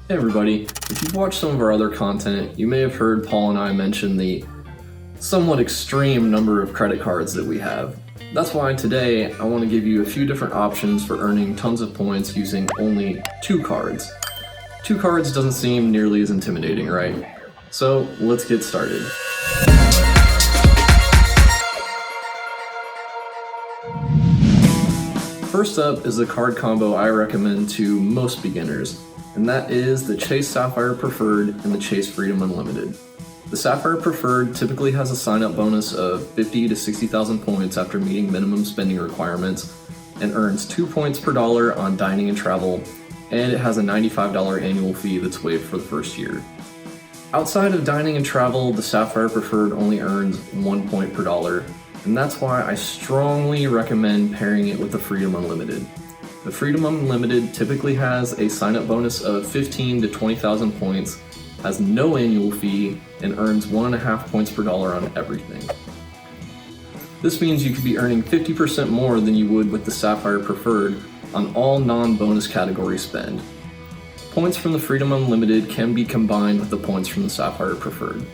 Hey everybody, if you've watched some of our other content, you may have heard Paul and I mention the somewhat extreme number of credit cards that we have. That's why today I want to give you a few different options for earning tons of points using only 2 cards. 2 cards doesn't seem nearly as intimidating, right? So let's get started. First up is the card combo I recommend to most beginners, and that is the Chase Sapphire Preferred and the Chase Freedom Unlimited. The Sapphire Preferred typically has a sign-up bonus of 50 to 60,000 points after meeting minimum spending requirements and earns 2 points per dollar on dining and travel, and it has a $95 annual fee that's waived for the first year. Outside of dining and travel, the Sapphire Preferred only earns 1 point per dollar, and that's why I strongly recommend pairing it with the Freedom Unlimited. The Freedom Unlimited typically has a sign-up bonus of 15 to 20,000 points, has no annual fee, and earns 1.5 points per dollar on everything. This means you could be earning 50% more than you would with the Sapphire Preferred on all non-bonus category spend. Points from the Freedom Unlimited can be combined with the points from the Sapphire Preferred.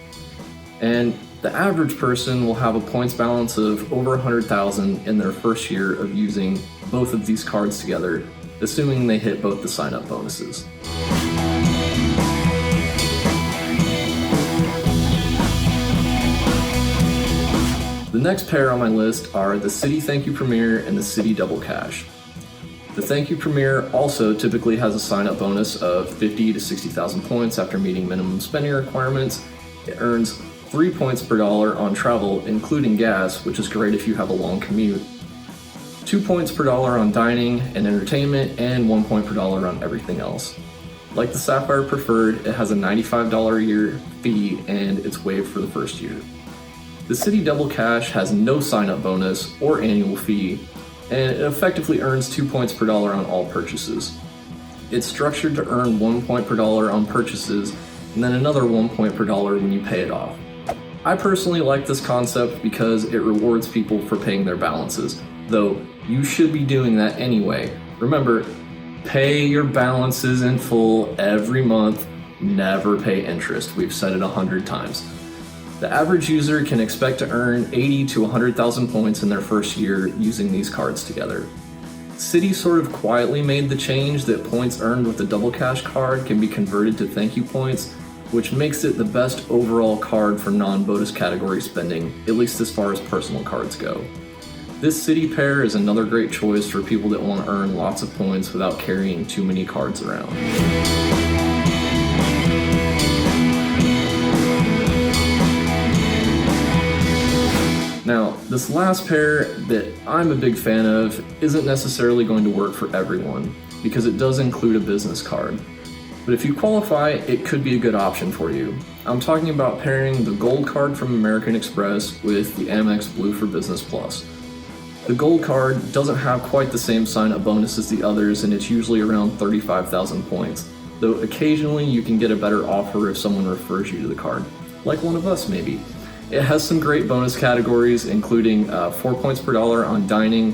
And the average person will have a points balance of over 100,000 in their first year of using both of these cards together, assuming they hit both the sign-up bonuses. The next pair on my list are the Citi Thank You Premier and the Citi Double Cash. The Thank You Premier also typically has a sign-up bonus of 50 to 60,000 points after meeting minimum spending requirements. It earns 3 points per dollar on travel, including gas, which is great if you have a long commute, 2 points per dollar on dining and entertainment, and 1 point per dollar on everything else. Like the Sapphire Preferred, it has a $95 a year fee and it's waived for the first year. The Citi Double Cash has no sign-up bonus or annual fee, and it effectively earns 2 points per dollar on all purchases. It's structured to earn 1 point per dollar on purchases and then another 1 point per dollar when you pay it off. I personally like this concept because it rewards people for paying their balances, though you should be doing that anyway. Remember, pay your balances in full every month, never pay interest. We've said it 100 times. The average user can expect to earn 80 to 100,000 points in their first year using these cards together. Citi sort of quietly made the change that points earned with the Double Cash card can be converted to thank you points, which makes it the best overall card for non-bonus category spending, at least as far as personal cards go. This Citi pair is another great choice for people that want to earn lots of points without carrying too many cards around. Now, this last pair that I'm a big fan of isn't necessarily going to work for everyone because it does include a business card. But if you qualify, it could be a good option for you. I'm talking about pairing the Gold card from American Express with the Amex Blue for Business Plus. The Gold card doesn't have quite the same sign-up bonus as the others, and it's usually around 35,000 points, though occasionally you can get a better offer if someone refers you to the card, like one of us maybe. It has some great bonus categories, including 4 points per dollar on dining,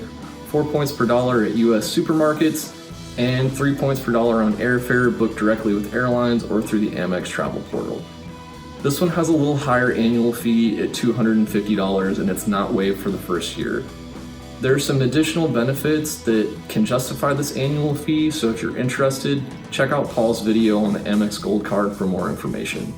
4 points per dollar at US supermarkets, and 3 points per dollar on airfare booked directly with airlines or through the Amex travel portal. This one has a little higher annual fee at $250, and it's not waived for the first year. There are some additional benefits that can justify this annual fee, so if you're interested, check out Paul's video on the Amex Gold card for more information.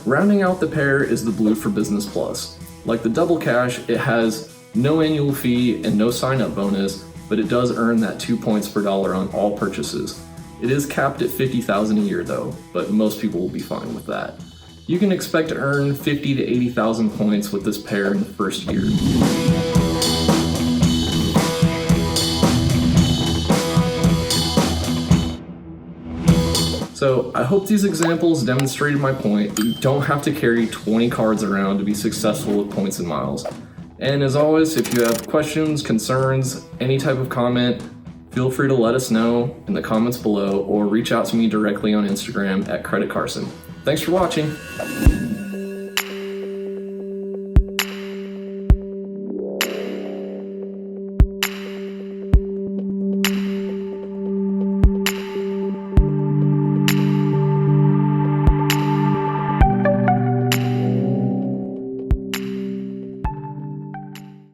Rounding out the pair is the Blue for Business Plus. Like the Double Cash, it has no annual fee and no sign-up bonus, but it does earn that 2 points per dollar on all purchases. It is capped at 50,000 a year though, but most people will be fine with that. You can expect to earn 50 to 80,000 points with this pair in the first year. So I hope these examples demonstrated my point that you don't have to carry 20 cards around to be successful with points and miles. And as always, if you have questions, concerns, any type of comment, feel free to let us know in the comments below or reach out to me directly on Instagram at Carson. Thanks for watching.